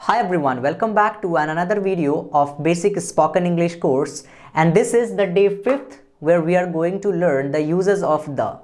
Hi everyone, welcome back to another video of basic spoken English course, and this is the day 5th where we are going to learn the uses of the.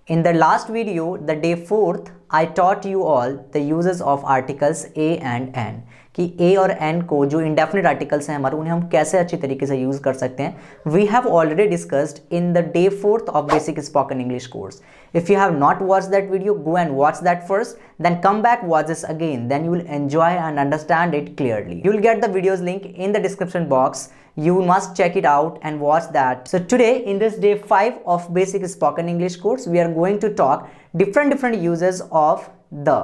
In the last video, the day 4th, I taught you all the uses of articles a and n कि a और n को जो indefinite articles हैं हमारे उन्हें हम कैसे अच्छी तरीके से यूज़ कर सकते हैं. We have already discussed in the day 4th of basic spoken English course. If you have not watched that video, go and watch that first, then come back, watch this again, then you will enjoy and understand it clearly. You will get the videos link in the description box. You must check it out and watch that. So today in this day 5 of basic spoken English course, we are going to talk different uses of the.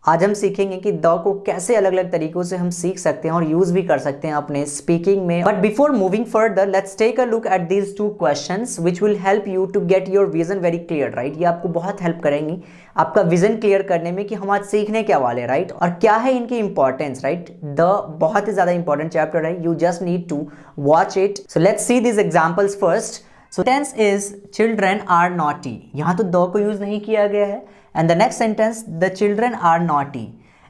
आज हम सीखेंगे कि the को कैसे अलग अलग तरीकों से हम सीख सकते हैं और यूज भी कर सकते हैं अपने स्पीकिंग में. But before moving further, let's take a look at these two questions which will help you to get your vision very clear. Right, ये आपको बहुत हेल्प करेंगी आपका विजन क्लियर करने में कि हम आज सीखने क्या वाले. राइट, और क्या है इनकी इंपॉर्टेंस. राइट, द बहुत ही ज्यादा इंपॉर्टेंट चैप्टर है. You just need to watch it. So let's see these examples first. So tense is children are naughty. यहाँ तो द को यूज नहीं किया गया है. And the next sentence, the children are naughty.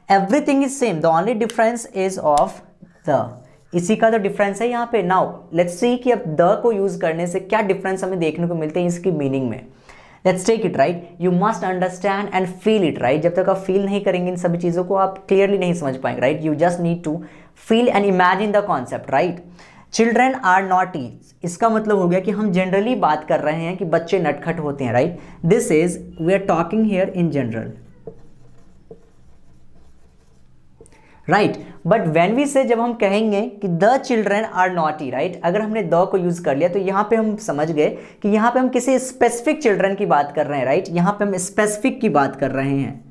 Everything is same. The only difference is of the. इसी का तो डिफरेंस है यहाँ पे. नाउ लेट्स सी कि अब द को यूज करने से क्या डिफरेंस हमें देखने को मिलते हैं इसकी मीनिंग में. Let's take it. Right, you must understand and feel it. Right, जब तक आप फील नहीं करेंगे इन सभी चीज़ों को आप क्लियरली नहीं समझ पाएंगे. Right, you just need to feel and imagine the concept. Right, children are naughty, इसका मतलब हो गया कि हम जनरली बात कर रहे हैं कि बच्चे नटखट होते हैं. Right, this is we are talking here in general. Right, but when we say जब हम कहेंगे कि the children are naughty. Right, अगर हमने द को यूज कर लिया तो यहां पे हम समझ गए कि यहां पे हम किसी स्पेसिफिक चिल्ड्रन की बात कर रहे हैं. राइट, यहां पे हम स्पेसिफिक की बात कर रहे हैं.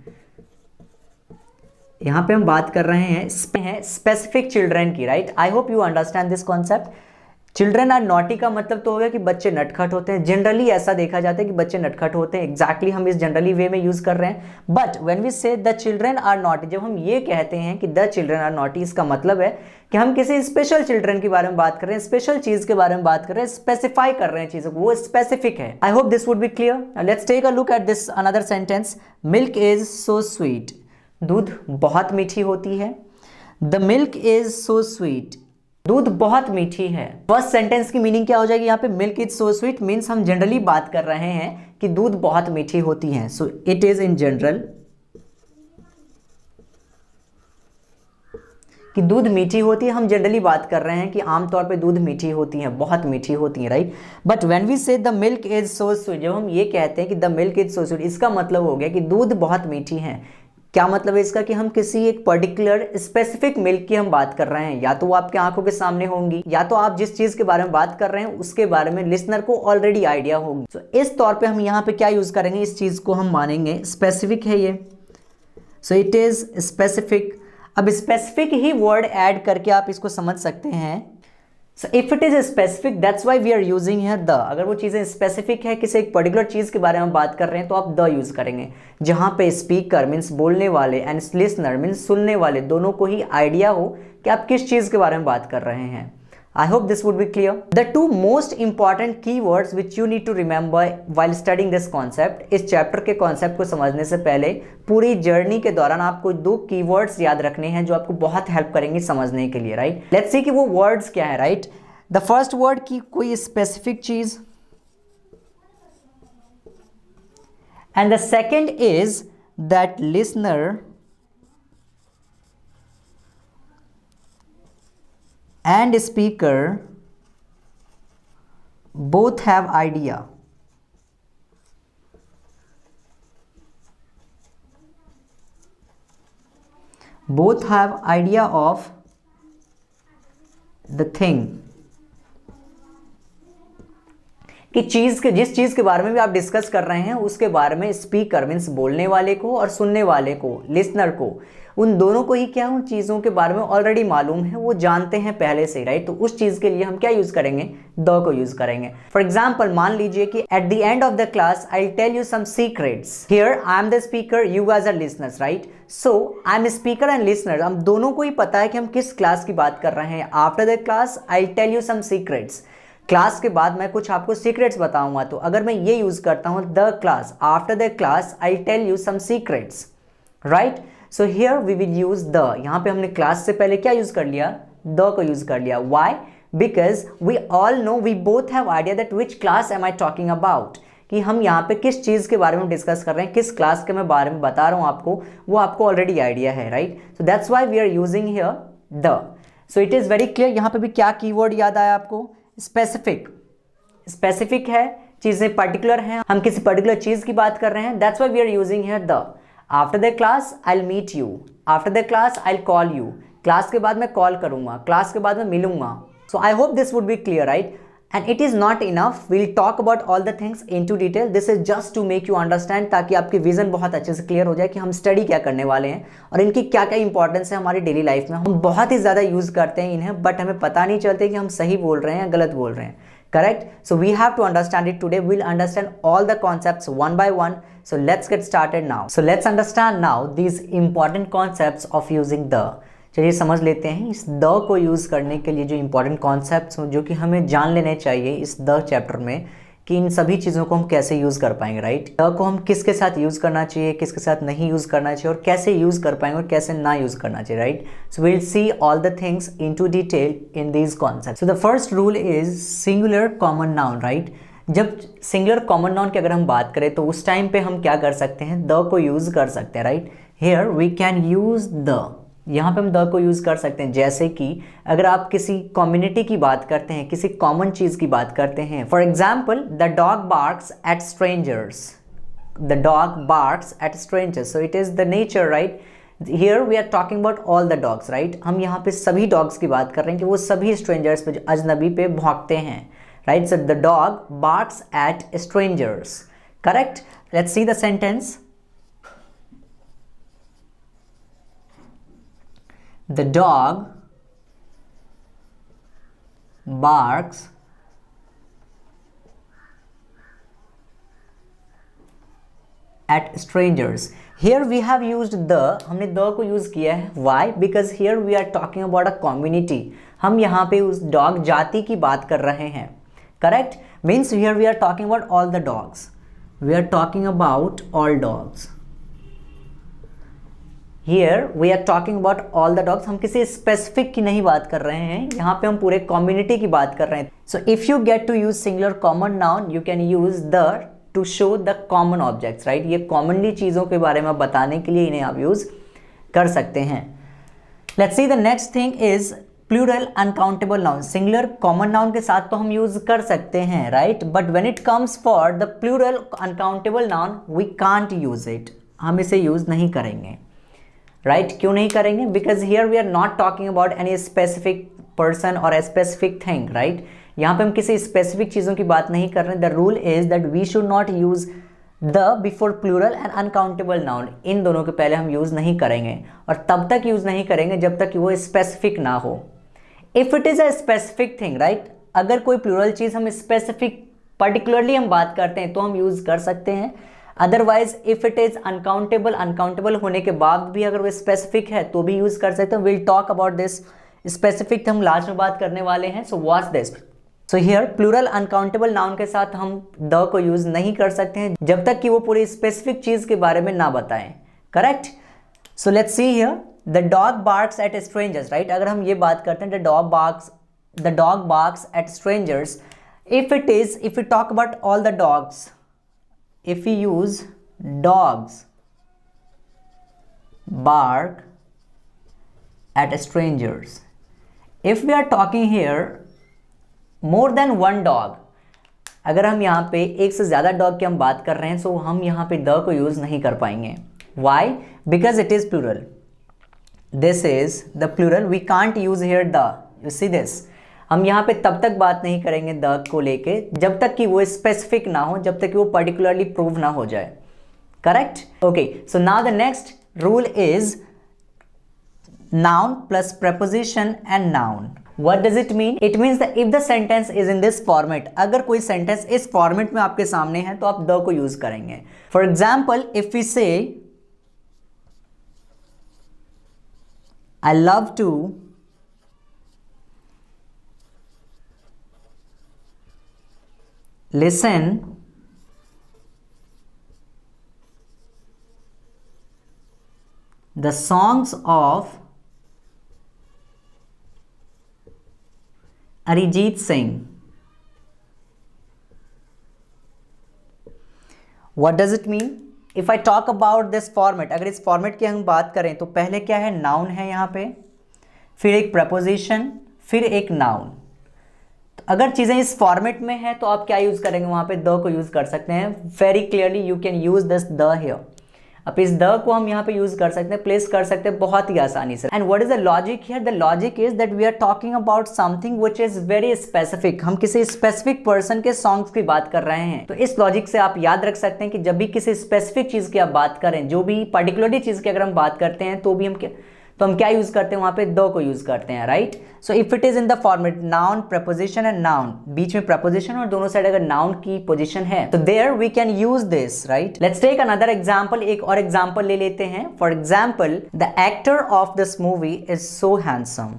यहां पे हम बात कर रहे हैं स्पेसिफिक चिल्ड्रन की. Right, I hope you understand this concept. Children are naughty का मतलब तो हो गया कि बच्चे नटखट होते हैं. जनरली ऐसा देखा जाता है कि बच्चे नटखट होते हैं. एग्जैक्टली हम इस जनरली वे में यूज कर रहे हैं. बट व्हेन वी से द चिल्ड्रन आर नॉटी, जब हम ये कहते हैं कि द चिल्ड्रन आर नॉटी, इसका मतलब है कि हम किसी स्पेशल चिल्ड्रन के बारे में बात कर रहे हैं, स्पेशल चीज के बारे में बात कर रहे हैं, स्पेसिफाई कर रहे हैं चीजों को, वो स्पेसिफिक है. I hope this would be clear. Let's take a look at this another sentence. Milk is so sweet. दूध बहुत मीठी होती है. The milk is so sweet, दूध बहुत मीठी है. फर्स्ट सेंटेंस की मीनिंग क्या हो जाएगी यहाँ पे. Milk is so sweet means हम जनरली बात कर रहे हैं कि दूध बहुत मीठी होती है. So it is in general कि दूध मीठी होती है. हम जनरली बात कर रहे हैं कि आमतौर पे दूध मीठी होती है, बहुत मीठी होती है. राइट, बट व्हेन वी से the milk is so sweet, जब हम ये कहते हैं कि the milk is so sweet, इसका मतलब हो गया कि दूध बहुत मीठी है. क्या मतलब है इसका कि हम किसी एक पर्टिकुलर स्पेसिफिक मिल्क की हम बात कर रहे हैं. या तो वो आपके आंखों के सामने होंगी, या तो आप जिस चीज के बारे में बात कर रहे हैं उसके बारे में लिसनर को ऑलरेडी आइडिया होगी. तो इस तौर पे हम यहाँ पे क्या यूज करेंगे, इस चीज को हम मानेंगे स्पेसिफिक है ये. So it is specific. अब स्पेसिफिक ही वर्ड ऐड करके आप इसको समझ सकते हैं. So if it is specific, that's why we are using here the. अगर वो चीज़ें स्पेसिफिक है, किसी एक पर्टिकुलर चीज़ के बारे में बात कर रहे हैं तो आप द यूज़ करेंगे. जहाँ पे स्पीकर मीन्स बोलने वाले एंड लिसनर मीन्स सुनने वाले दोनों को ही आइडिया हो कि आप किस चीज़ के बारे में बात कर रहे हैं. I hope this would be clear. The two most important keywords which you need to remember while studying this concept. इस चैप्टर के कॉन्सेप्ट को समझने से पहले पूरी जर्नी के दौरान आपको दो कीवर्ड्स याद रखने हैं जो आपको बहुत हेल्प करेंगे समझने के लिए. राइट, लेट्स सी कि वो वर्ड्स क्या है. राइट, द फर्स्ट वर्ड की कोई स्पेसिफिक चीज, and the second is that listener and speaker both have idea. Both have idea of the thing. कि चीज के जिस चीज के बारे में भी आप डिस्कस कर रहे हैं उसके बारे में स्पीकर मीन्स बोलने वाले को और सुनने वाले को, लिसनर को, उन दोनों को ही क्या उन चीज़ों के बारे में ऑलरेडी मालूम है, वो जानते हैं पहले से. राइट, तो उस चीज़ के लिए हम क्या यूज़ करेंगे, द को यूज़ करेंगे. फॉर एग्जाम्पल मान लीजिए कि at the end of the class I tell you some secrets. Here I am the speaker, you as a listeners. Right, so I am speaker and listener. हम दोनों को ही पता है कि हम किस क्लास की बात कर रहे हैं. After the class I tell you some secrets. Class के बाद मैं कुछ आपको सीक्रेट्स बताऊंगा. तो अगर मैं ये यूज़ करता हूँ the class, after the class I tell you some secrets. Right, so here we will use the. यहाँ पे हमने क्लास से पहले क्या यूज कर लिया, द को यूज कर लिया। Why? Because we all know, we both have idea that which class am I talking about, कि हम यहाँ पे किस चीज़ के बारे में डिस्कस कर रहे हैं, किस क्लास के मैं बारे में बता रहा हूँ आपको, वो आपको ऑलरेडी आइडिया है, right? So that's why we are using here the. So it is very clear. यहाँ पे भी क्या कीवर्ड याद आया आपको? स्पेसिफिक। स्पेसिफिक है, चीज़ें पर्टिकुलर हैं, हम किसी पर्टिकुलर चीज़ की बात कर रहे हैं, that's why we are using here the. After the class I will meet you, after the class I will call you, class के बाद मैं कॉल करूंगा, क्लास के बाद मैं मिलूंगा। So I hope this would be clear, right? And it is not enough, we'll talk about all the things into detail. This is just to make you understand, ताकि आपकी विजन बहुत अच्छे से क्लियर हो जाए कि हम स्टडी क्या करने वाले हैं और इनकी क्या क्या इंपॉर्टेंस है हमारी डेली लाइफ में। हम बहुत ही ज़्यादा यूज़ करते हैं इन्हें, बट हमें पता नहीं चलते कि हम सही बोल रहे हैं या गलत बोल रहे हैं। Correct? So we have to understand it today. We'll understand all the concepts one by one. So let's get started now. So let's understand now these important concepts of using the. चलिए समझ लेते हैं इस the को use करने के लिए जो इंपॉर्टेंट कॉन्सेप्ट्स हो, जो कि हमें जान लेने चाहिए इस द चैप्टर में, कि इन सभी चीज़ों को हम कैसे यूज़ कर पाएंगे, राइट? द को हम किसके साथ यूज़ करना चाहिए, किसके साथ नहीं यूज़ करना चाहिए, और कैसे यूज़ कर पाएंगे और कैसे ना यूज़ करना चाहिए, right? So will see all the things into detail in these concept. So the first rule is singular common noun, right? जब सिंगुलर कॉमन नाउन की अगर हम बात करें तो उस टाइम पे हम क्या कर सकते हैं, द को यूज़ कर सकते हैं, right? Here we can use the. यहाँ पे हम द को यूज़ कर सकते हैं, जैसे कि अगर आप किसी कम्युनिटी की बात करते हैं, किसी कॉमन चीज़ की बात करते हैं। For example, the dog barks at strangers, the dog barks at strangers, so it is the nature, right? Here we are talking about all the dogs, right? हम यहाँ पे सभी डॉग्स की बात कर रहे हैं कि वो सभी स्ट्रेंजर्स पे, अजनबी पे भौंकते हैं, right? So the dog barks at strangers, correct? Let's see the sentence. The dog barks at strangers. Here we have used the, हमने the को यूज़ किया है। Why? Because here we are talking about a community. हम यहाँ पे उस dog जाति की बात कर रहे हैं, correct? Means here we are talking about all the dogs. We are talking about all dogs. Here we are talking about all the dogs. हम किसी स्पेसिफिक की नहीं बात कर रहे हैं, यहाँ पे हम पूरे कम्युनिटी की बात कर रहे हैं। So if you get to use singular common noun, you can use the to show the common objects, right? ये कॉमनली चीज़ों के बारे में बताने के लिए इन्हें आप यूज़ कर सकते हैं। Let's see the next thing is plural uncountable noun. Singular common noun के साथ तो हम यूज़ कर सकते हैं, right? But when it comes for the plural uncountable noun, we can't use it. हम इसे यूज़ नहीं करेंगे, राइट? क्यों नहीं करेंगे? Because here we are not talking about any specific person और ए स्पेसिफिक थिंग, राइट? यहाँ पे हम किसी स्पेसिफिक चीज़ों की बात नहीं कर रहे हैं। The rule is that we should not use the before plural and uncountable noun. इन दोनों के पहले हम यूज़ नहीं करेंगे, और तब तक यूज़ नहीं करेंगे जब तक कि वो स्पेसिफिक ना हो। If it is a specific thing, right? अगर कोई प्लूरल चीज़ हम स्पेसिफिक पर्टिकुलरली हम बात करते हैं तो हम यूज़ कर सकते हैं। Otherwise if it is uncountable, uncountable होने के बाद भी अगर वो स्पेसिफिक है तो भी यूज कर सकते हैं। Will talk about this. Specific हम लास्ट में बात करने वाले हैं। So watch this. So here plural uncountable noun के साथ हम द को यूज नहीं कर सकते हैं जब तक कि वो पूरी स्पेसिफिक चीज के बारे में ना बताएं, correct? So let's see here the dog barks at strangers, right? अगर हम ये बात करते हैं the dog barks at strangers, if we talk about all the dogs, if we use dogs bark at strangers, if we are talking here more than one dog, अगर हम यहाँ पे एक से ज़्यादा डॉग की हम बात कर रहे हैं तो हम यहाँ पे द को यूज़ नहीं कर पाएंगे। Why? Because it is plural. This is the plural. We can't use here the. You see this? हम यहाँ पे तब तक बात नहीं करेंगे द को लेके जब तक कि वो स्पेसिफिक ना हो, जब तक कि वो पर्टिकुलरली प्रूव ना हो जाए, correct? Okay, so now the next rule is noun plus preposition and noun. What does it mean? It means that if the sentence is in this format, अगर कोई सेंटेंस इस फॉर्मेट में आपके सामने है तो आप द को यूज करेंगे। फॉर एग्जाम्पल, इफ वी से I love to listen the songs of Arijit Singh. What does it mean? If I talk about this format, अगर इस फॉर्मेट की हम बात करें तो पहले क्या है, नाउन है यहाँ पे, फिर एक प्रपोजिशन, फिर एक नाउन। तो अगर चीज़ें इस फॉर्मेट में है तो आप क्या यूज़ करेंगे, वहाँ पे द को यूज़ कर सकते हैं। Very clearly you can use this the here. अब इस द को हम यहाँ पे यूज कर सकते हैं, प्लेस कर सकते हैं बहुत ही आसानी से। And what is the logic here? The logic is that we are talking about something which is very specific. हम किसी स्पेसिफिक पर्सन के सॉन्ग्स की बात कर रहे हैं। तो इस लॉजिक से आप याद रख सकते हैं कि जब भी किसी स्पेसिफिक चीज की आप बात करें, जो भी पर्टिकुलरली चीज की अगर हम बात करते हैं तो हम क्या यूज करते हैं, वहां पे द को यूज करते हैं, right. So if it is in the format noun, preposition and noun, बीच में प्रपोजिशन और दोनों साइड अगर नाउन की पोजीशन है तो there we can use this, right. Let's take another example. एक और एग्जांपल ले लेते हैं। For example, the actor of this movie is so handsome.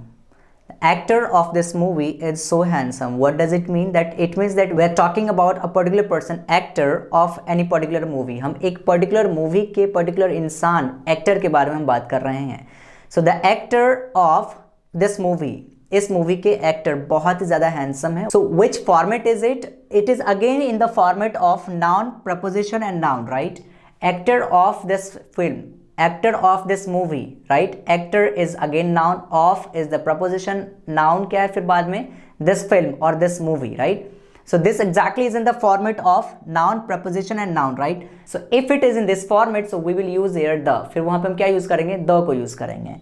Actor of this movie is so handsome. What does it mean? That it means that we are talking about a particular person, actor of any particular movie. हम एक particular movie के particular इंसान, actor के बारे में हम बात कर रहे हैं। So the actor of this movie, इस मूवी के एक्टर बहुत ही ज्यादा हैंडसम है। So which format is it? It is again in the format of noun, preposition and noun, right? Actor of this film, actor of this movie, right? Actor is again noun, of is the preposition, noun क्या है फिर बाद में, this film or this movie, right? So this exactly is in the format of noun, preposition and noun, right? So if it is in this format, so we will use here the, फिर वहां पे हम क्या use करेंगे, the को use करेंगे।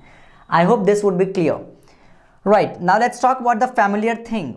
I hope this would be clear. Right, now let's talk about the familiar thing.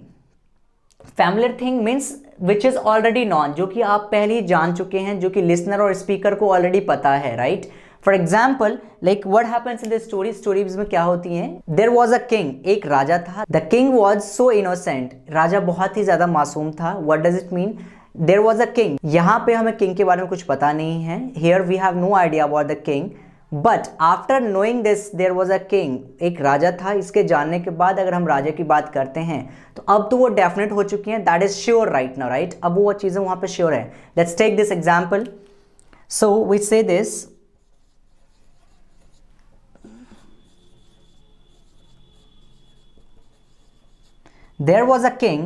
Familiar thing means which is already known, जो कि आप पहले ही जान चुके हैं, जो कि लिसनर और स्पीकर को ऑलरेडी पता है, right. For example, like what happens in the stories में क्या होती हैं, देयर वॉज अ किंग, एक राजा था। The king was so innocent, राजा बहुत ही ज्यादा मासूम था। What does it mean? There was a king, यहाँ पे हमें किंग के बारे में कुछ पता नहीं है। Here we have no idea about the king, but after knowing this there was a king, एक राजा था। इसके जानने के बाद अगर हम राजा की बात करते हैं तो अब तो वो डेफिनेट हो चुकी हैं, that is sure right now, right. अब वो चीजें वहां पे श्योर है। Let's take this example. So we say this, there was a king,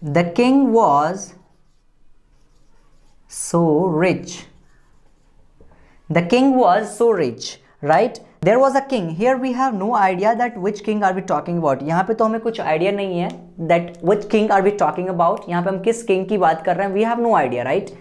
the king was so rich, the king was so rich, right? There was a king, here we have no idea that which king are we talking about। यहाँ पे तो हमें कुछ idea नहीं है that which king are we talking about, यहाँ पे हम किस king की बात कर रहे हैं, we have no idea, right?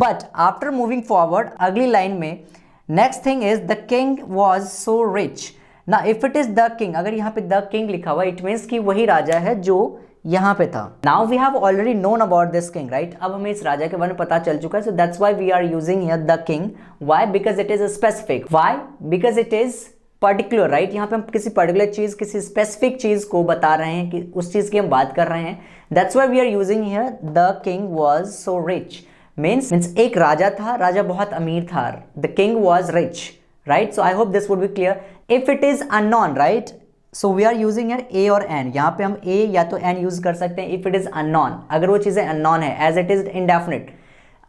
But after moving forward, अगली लाइन में next thing is the king was so rich। ना if it is the king, अगर यहाँ पे द किंग लिखा हुआ, इट मीन्स कि वही राजा है जो यहाँ पे था। Now we have already known about this king, right. अब हमें इस राजा के बारे में पता चल चुका है। So that's why we are using here the king. Why? Because it is specific. Why? Because it is particular, right. यहाँ पे हम किसी पर्टिकुलर चीज, किसी स्पेसिफिक चीज को बता रहे हैं कि उस चीज की हम बात कर रहे हैं। That's why we are using here the king was so rich. Means एक राजा था, राजा बहुत अमीर था। The king was rich, right? So I hope this would be clear. If it is unknown, right? So we are using here a और n। यहाँ पे हम a या तो n यूज कर सकते हैं if it is unknown, अगर वो चीजें unknown है। as it is indefinite,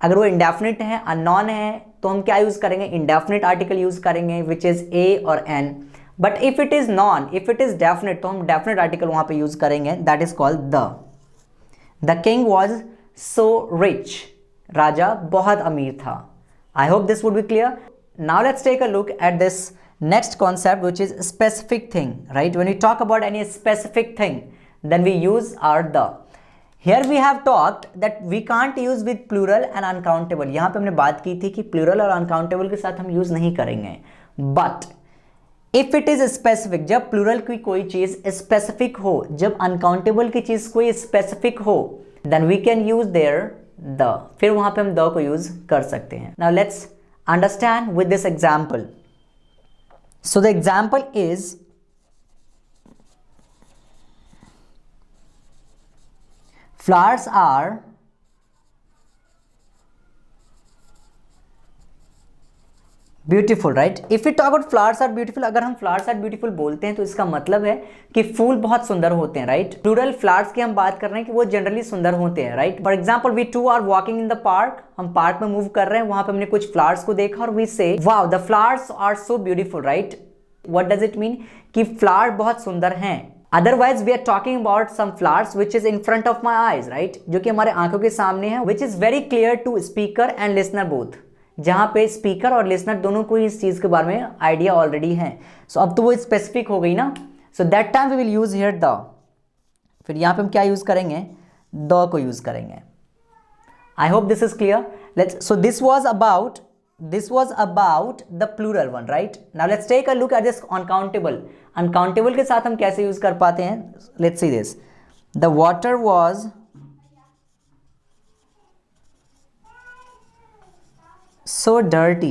अगर वो indefinite है, unknown है, तो हम क्या यूज करेंगे, indefinite article यूज करेंगे which is a और n। but if it is non, if it is definite, तो हम definite article वहाँ पे यूज करेंगे, that is called the। The king was so rich, राजा बहुत अमीर था। I hope this would be clear. Now let's take a look at this next concept, which is specific thing, right? When we talk about any specific thing, then we use our the। Here we have talked that we can't use with plural and uncountable। यहाँ पे हमने बात की थी कि plural और uncountable के साथ हम use नहीं करेंगे। But if it is specific, जब plural की कोई चीज specific हो, जब uncountable की चीज कोई specific हो, then we can use there the। फिर वहाँ पे हम the को use कर सकते हैं। Now let's understand with this example। So the example is, flowers are beautiful, right. If you talk about flowers are beautiful, अगर हम फ्लावर्स आर ब्यूटीफुल बोलते हैं तो इसका मतलब है कि फूल बहुत सुंदर होते हैं, राइट। प्लूरल फ्लावर्स की हम बात कर रहे हैं कि वो जनरली सुंदर होते हैं, right. For example we two are walking in the park, हम पार्क में मूव कर रहे हैं, वहां पे हमने कुछ फ्लावर्स को देखा और we say wow the flowers are so beautiful, right. What does it mean कि फ्लावर बहुत सुंदर हैं। Otherwise we are talking about some flowers which is in front of my eyes, right, जो कि हमारे आंखों के सामने है, which is very clear to speaker and listener both, जहां पे स्पीकर और लिसनर दोनों को इस चीज के बारे में आइडिया ऑलरेडी है। सो अब तो वो स्पेसिफिक हो गई ना। So that time we will use here the, फिर यहां पे हम क्या यूज करेंगे, द को यूज करेंगे। I hope this is clear. Let's, so this was about the plural one, right. Now let's take a look at this uncountable. Uncountable के साथ हम कैसे यूज कर पाते हैं, let's see this. The water was so dirty.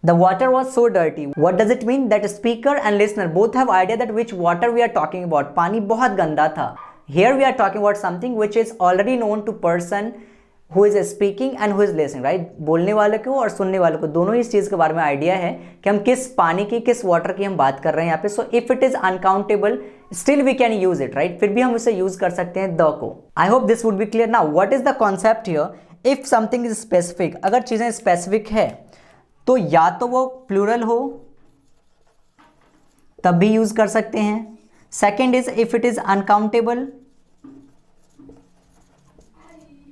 The water was so dirty. What does it mean? That speaker and listener both have idea that which water we are talking about. पानी बहुत गंदा था. Here we are talking about something which is already known to person who is speaking and who is listening, right? बोलने वाले को और सुनने वाले को दोनों इस चीज के बारे में आइडिया है कि हम किस पानी की, किस वाटर की हम बात कर रहे हैं यहाँ पे. So if it is uncountable, still we can use it, right? फिर भी हम उसे यूज कर सकते हैं the को. I hope this would be clear. Now what is the concept here? If something is specific, अगर चीजें स्पेसिफिक है तो या तो वो प्लूरल हो तब भी यूज कर सकते हैं. Second is if it is uncountable,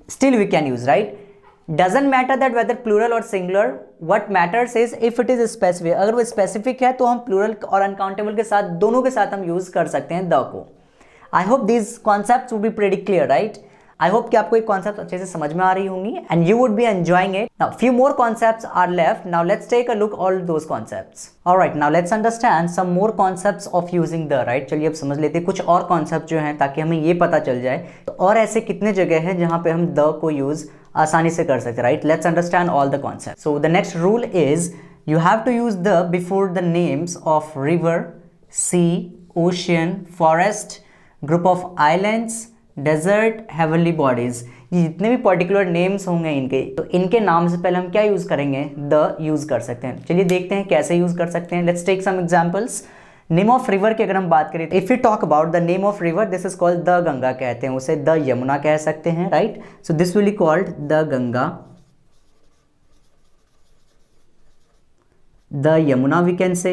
still we can use, right. Doesn't matter that whether plural और singular, what matters is if it is specific. अगर वो स्पेसिफिक है तो हम प्लूरल और अनकाउंटेबल के साथ, दोनों के साथ हम यूज कर सकते हैं द को. I hope this concept would be pretty clear, right. I hope कि आपको ये कॉन्सेप्ट अच्छे से समझ में आ रही होंगी and you would be enjoying it. Now few more concepts are left. Now let's take a look all those concepts. Alright, now let's understand some more concepts of using the, right. चलिए अब समझ लेते हैं कुछ और concept जो हैं ताकि हमें ये पता चल जाए तो और ऐसे कितने जगह हैं जहां पे हम द को यूज आसानी से कर सकते हैं, right. Let's understand all the concept. So the next rule is you have to use the before the names of river, sea, ocean, forest, group of islands, desert, heavenly bodies. ये जितने भी particular names होंगे इनके, तो इनके नाम से पहले हम क्या यूज करेंगे, द यूज कर सकते हैं. चलिए देखते हैं कैसे यूज कर सकते हैं. Let's take some examples. Name of river की अगर हम बात करें, if you talk about the name of river, this is called the Ganga कहते हैं, उसे द यमुना कह सकते हैं, right. So this will be called the Ganga, the Yamuna we can say.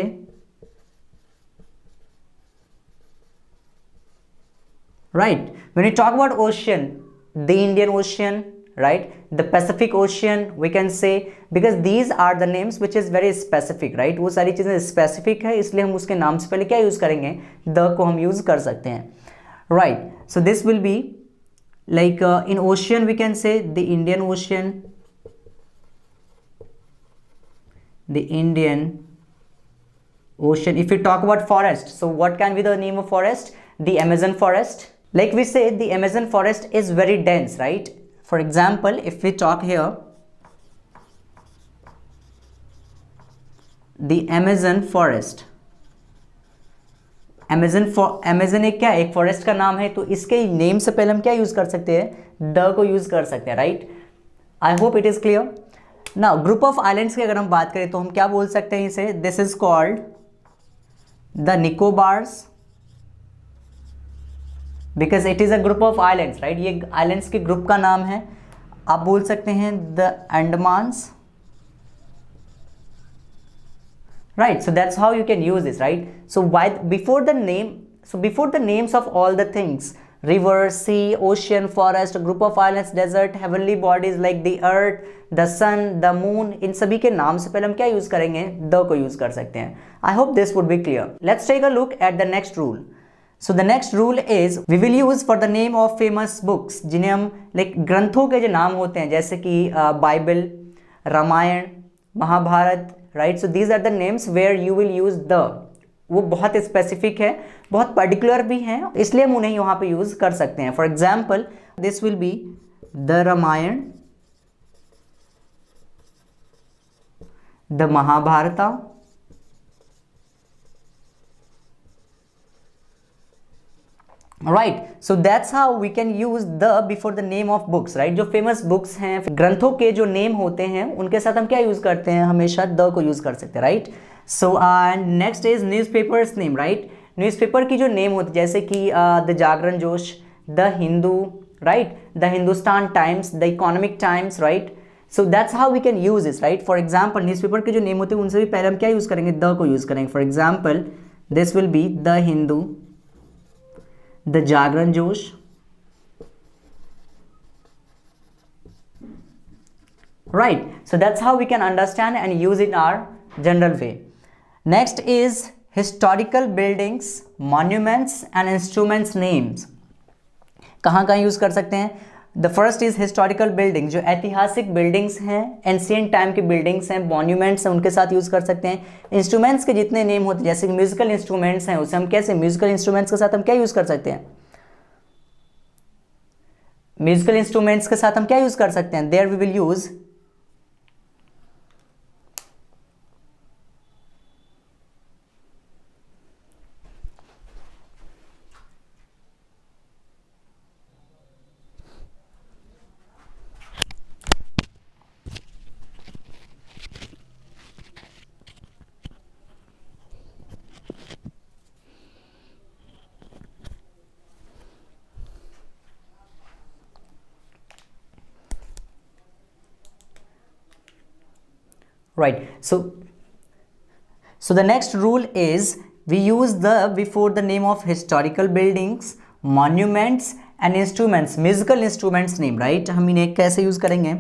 Right, when we talk about ocean, the Indian Ocean, right, the Pacific Ocean we can say, because these are the names which is very specific, right. वो सारी चीजें specific है इसलिए हम उसके नाम से पहले क्या यूज करेंगे, द को हम यूज कर सकते हैं, right. So this will be like in ocean we can say the Indian Ocean, the Indian Ocean. If you talk about forest, so what can be the name of forest, the Amazon forest. Like we say the Amazon forest is very dense, right. For example, if we talk here the Amazon forest, Amazon एक क्या, एक forest का नाम है, तो इसके name से पहले हम क्या यूज कर सकते हैं, द को यूज कर सकते हैं, right. I hope it is clear. Now group of islands की अगर हम बात करें तो हम क्या बोल सकते हैं इसे, this is called the Nicobars, because it is a group of islands, right. ये आइलैंड्स के ग्रुप का नाम है. आप बोल सकते हैं the Andamans, right. So that's how you can use this, right. So why before the name, so before the names of all the things, river, sea, ocean, forest, group of islands, desert, heavenly bodies like the earth, the sun, the moon, इन सभी के नाम से पहले हम क्या use करेंगे, the को use कर सकते हैं. I hope this would be clear. Let's take a look at the next rule. So the next rule is we will use for the name of famous books, जिन्हें हम like ग्रंथों के जो नाम होते हैं जैसे कि Bible, Ramayana, Mahabharata, right. So these are the names where you will use the. वो बहुत स्पेसिफिक है, बहुत पर्टिकुलर भी हैं, इसलिए हम उन्हें यहाँ पे यूज कर सकते हैं. For example this will be the Ramayana, the Mahabharata, right, so that's how we can use the before the name of books, right. जो फेमस बुक्स हैं, ग्रंथों के जो नेम होते हैं उनके साथ हम क्या यूज करते हैं, हमेशा द को यूज कर सकते हैं, right. So next is newspapers name, right. Newspaper की जो नेम होती है जैसे कि the Jagran Josh, the Hindu, right, the Hindustan Times, the Economic Times, right. So that's how we can use this, right. For example newspaper के जो नेम होते हैं उनसे भी पहले हम क्या यूज करेंगे, द को यूज करेंगे। For example this will be the Hindu, the Jagran Josh, right, so that's how we can understand and use in our general way. Next is historical buildings, monuments and instruments names. कहाँ कहाँ use कर सकते हैं? The first is historical building, जो ऐतिहासिक buildings हैं, ancient time के buildings हैं, मॉन्यूमेंट्स हैं, उनके साथ यूज कर सकते हैं। इंस्ट्रूमेंट्स के जितने नेम होते हैं जैसे कि म्यूजिकल इंस्ट्रूमेंट्स हैं, उसे हम कैसे, म्यूजिकल इंस्ट्रूमेंट्स के साथ हम क्या यूज कर सकते हैं, म्यूजिकल इंस्ट्रूमेंट्स के साथ हम क्या यूज कर सकते हैं, there we will use right. So the next rule is we use the before the name of historical buildings, monuments and instruments, musical instruments name, right। हम इन्हें कैसे यूज करेंगे,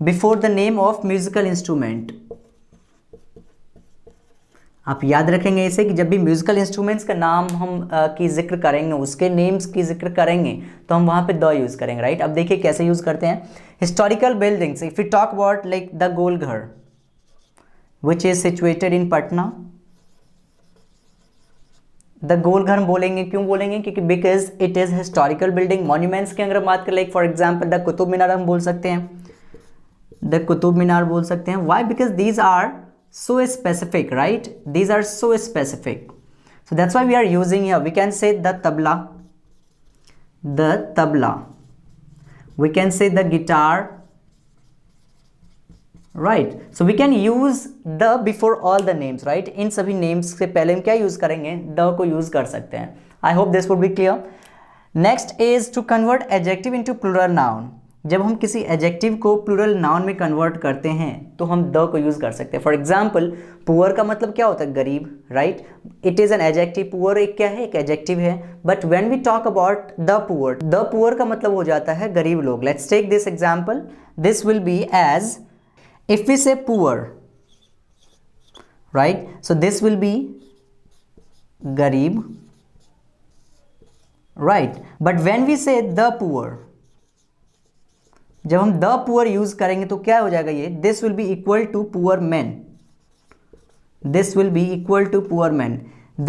before the name of musical instrument। आप याद रखेंगे इसे कि जब भी म्यूजिकल इंस्ट्रूमेंट्स का नाम हम की जिक्र करेंगे, उसके नेम्स की जिक्र करेंगे तो हम वहाँ पे द यूज करेंगे, राइट। अब देखिए कैसे यूज करते हैं। Historical buildings, if you talk about like the Golghar which is situated in Patna, the Golghar हम बोलेंगे, क्यों बोलेंगे, क्योंकि because it is historical building. Monuments की अगर हम बात करें like for example the Qutub Minar हम बोल सकते हैं, द कुतुब मीनार बोल सकते हैं। Why, because these are so specific, right, these are so specific, so that's why we are using here. We can say the tabla, the tabla, we can say the guitar, right. So we can use the before all the names, right. इन सभी names से पहले हम क्या use करेंगे, the को use कर सकते हैं। I hope this would be clear. Next is to convert adjective into plural noun. जब हम किसी एडजेक्टिव को प्लूरल नाउन में कन्वर्ट करते हैं तो हम द को यूज कर सकते हैं। फॉर एग्जाम्पल पुअर का मतलब क्या होता है, गरीब, right. It is an adjective, poor एक क्या है, एक एडजेक्टिव है। But when we talk about the poor का मतलब हो जाता है गरीब लोग। Let's take this example, this will be as if we say poor, right, so this will be garib, right, but when we say the poor, जब हम the poor use करेंगे तो क्या हो जाएगा ये, this will be equal to poor men, this will be equal to poor men।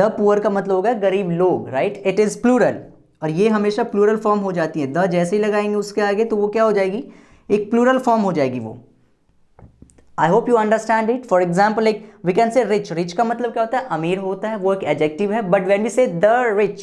the poor का मतलब होगा गरीब लोग, right, it is plural, और ये हमेशा प्लूरल फॉर्म हो जाती है। the जैसे ही लगाएंगे उसके आगे तो वो क्या हो जाएगी, एक प्लूरल फॉर्म हो जाएगी वो। I hope you understand it. For example, like we can say rich. Rich का मतलब क्या होता है, अमीर होता है, वो एक adjective है। But when we say the rich,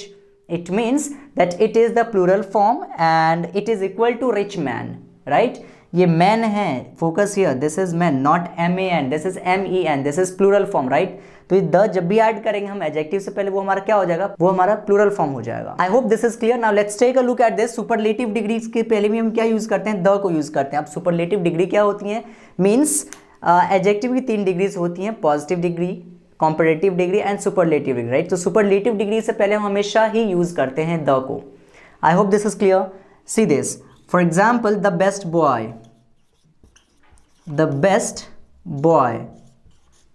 it means that it is the plural form and it is equal to rich man, right? ये man है, focus here. This is man, not man. This is men. This is plural form, right? तो ये the जब भी add करेंगे हम adjective से पहले, वो हमारा क्या हो जाएगा, वो हमारा प्लूरल फॉर्म हो जाएगा। I hope this is clear. Now let's take a look at this. Superlative degrees के पहले भी हम क्या यूज करते हैं, द को यूज करते हैं। अब सुपरलेटिव डिग्री क्या होती है, मीन्स एडजेक्टिव की 3 डिग्रीज होती हैं, positive degree, comparative degree and superlative degree, right. तो सुपरलेटिव डिग्री से पहले हम हमेशा ही यूज करते हैं द को। I hope this is clear. See this, for example the best boy, the best boy,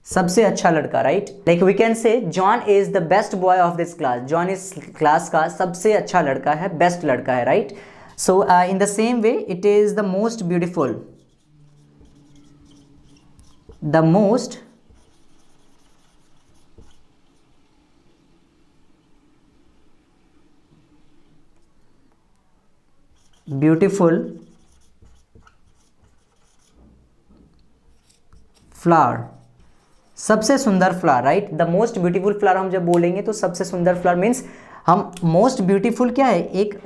सबसे अच्छा लड़का, right. Like we can say John is the best boy of this class, John इस class का सबसे अच्छा लड़का है, बेस्ट लड़का है, right. So in the same way it is the most beautiful, the most beautiful flower, सबसे सुंदर flower, right. The most beautiful flower हम जब बोलेंगे तो सबसे सुंदर फ्लावर मीन्स हम मोस्ट ब्यूटीफुल क्या है, एक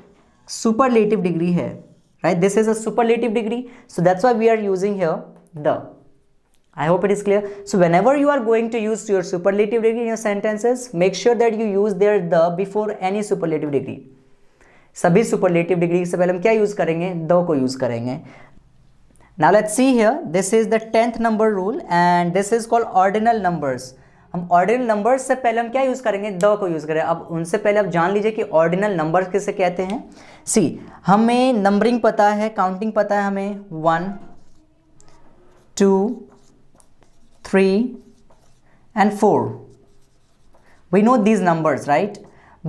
सुपरलेटिव डिग्री है, right? This is a superlative degree, so that's why we are using here the. I hope it is clear. So whenever you are going to use your superlative degree in your sentences, make sure that you use there the before any superlative degree. सभी superlative degree से पहले हम क्या use करेंगे, the को use करेंगे. Now let's see here, this is the 10th number rule and this is called ordinal numbers. हम ordinal numbers से पहले हम क्या यूज करेंगे, the को यूज करें. अब उनसे पहले आप जान लीजिए कि ordinal numbers किसे कहते हैं. See, हमें नंबरिंग पता है, काउंटिंग पता है हमें, 1 2 3 and 4. We know these numbers, right?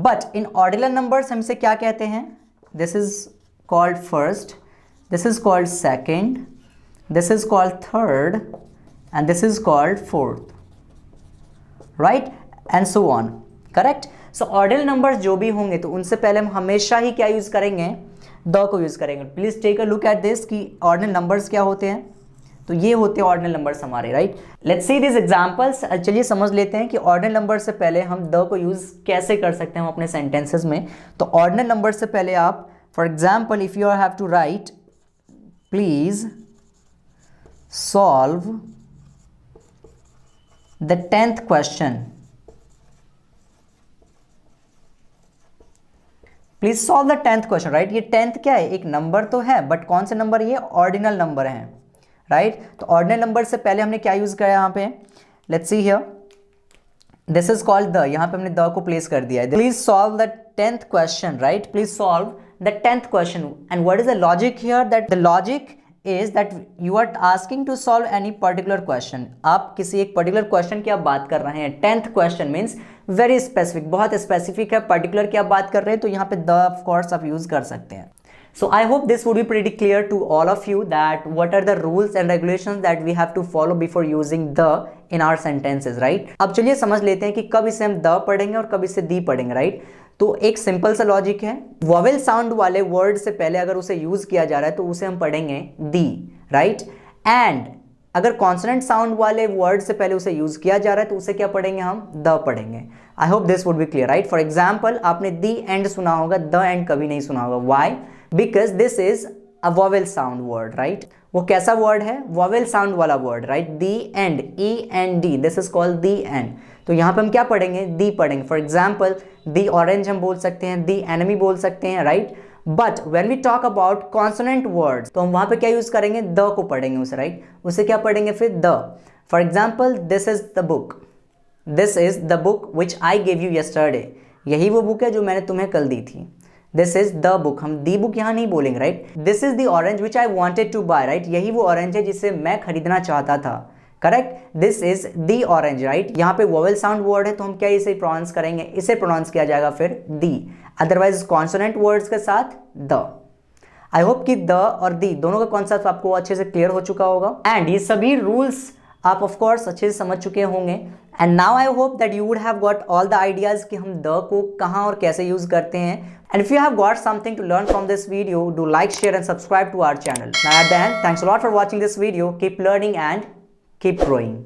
But in ordinal numbers हम इसे क्या कहते हैं? This is called first, this is called second, this is called third, and this is called fourth, right? And so on, correct? So ordinal numbers जो भी होंगे तो उनसे पहले हम हमेशा ही क्या यूज करेंगे, द को यूज करेंगे. Please take a look at this कि ऑर्डिनल नंबर्स क्या होते हैं. तो ये होते हैं ऑर्डिनल नंबर्स हमारे, right? Let's see this examples. चलिए समझ लेते हैं कि ऑर्डिनल नंबर से पहले हम द को यूज कैसे कर सकते हैं हम अपने सेंटेंसेस में. तो ऑर्डिनल नंबर से पहले आप, for example, if you have to write, please solve the 10th question. Please solve the 10th question, right? ये 10th क्या है, एक नंबर तो है, बट कौन से नंबर, ये ऑर्डिनल नंबर है, राइट? तो ऑर्डिनल नंबर से पहले हमने क्या यूज किया यहाँ पे, let's see here, this is called the. यहाँ पे हमने द को प्लेस कर दिया है. Please solve the 10th question, right? Please solve the 10th question. And what is the logic here, that the logic is that you are asking to solve any particular question. आप किसी एक particular question की आप बात कर रहे हैं. 10th question means very specific, बहुत स्पेसिफिक है, पर्टिकुलर की आप बात कर रहे हैं, तो यहाँ पे द ऑफ कोर्स आप यूज कर सकते हैं. So I hope this would be pretty clear to all of you that what are the rules and regulations that we have to follow before using the in our sentences, right? अब चलिए समझ लेते हैं कि कब इसे हम the पढ़ेंगे और कब इसे the पढ़ेंगे, right? तो एक सिंपल सा लॉजिक है, वॉवेल साउंड वाले वर्ड से पहले अगर उसे यूज किया जा रहा है तो उसे हम पढ़ेंगे the, right? एंड अगर कॉन्सोनेंट साउंड वाले वर्ड से पहले उसे यूज किया जा रहा है तो उसे क्या पढ़ेंगे, हम द पढ़ेंगे. आई hope this would be clear, right? For example, आपने दी एंड सुना होगा, द एंड कभी नहीं सुना होगा. Why? Because this is a vowel sound word, right? वो कैसा वर्ड है, वॉवेल साउंड वाला word, right? The end, E N D, this is called the end. तो यहाँ पे हम क्या पढ़ेंगे, दी पढ़ेंगे. फॉर एग्जाम्पल, दी ऑरेंज हम बोल सकते हैं, दी एनिमी बोल सकते हैं, राइट? But when we talk about consonant words तो हम वहां पे क्या यूज करेंगे, द को पढ़ेंगे उसे, राइट? उसे क्या पढ़ेंगे फिर, the. For example, this is the book, this is the book which I gave you yesterday. यही वो बुक है जो मैंने तुम्हें कल दी थी. दिस इज द बुक, हम दी बुक यहाँ नहीं बोलेंगे, right? This is the orange which I wanted to buy, right? यही वो ऑरेंज है जिसे मैं खरीदना चाहता था, correct? This is the orange, right? यहाँ पे वोवेल साउंड वर्ड है तो हम क्या इसे प्रोनाउंस करेंगे, इसे प्रोनाउंस किया जाएगा फिर दी. अदरवाइज कॉन्सोनेंट वर्ड्स के साथ द. आई होप कि द और दी दोनों का कॉन्सेप्ट आपको अच्छे से क्लियर हो चुका होगा. एंड ये सभी रूल्स आप ऑफ कोर्स अच्छे से समझ चुके होंगे. And now I hope that you would have got all the ideas कि हम द को कहाँ और कैसे यूज करते हैं. And if you have got something to learn from this video, do like, share and subscribe to our channel. Now at the end, thanks a lot for watching this video. Keep learning and keep growing.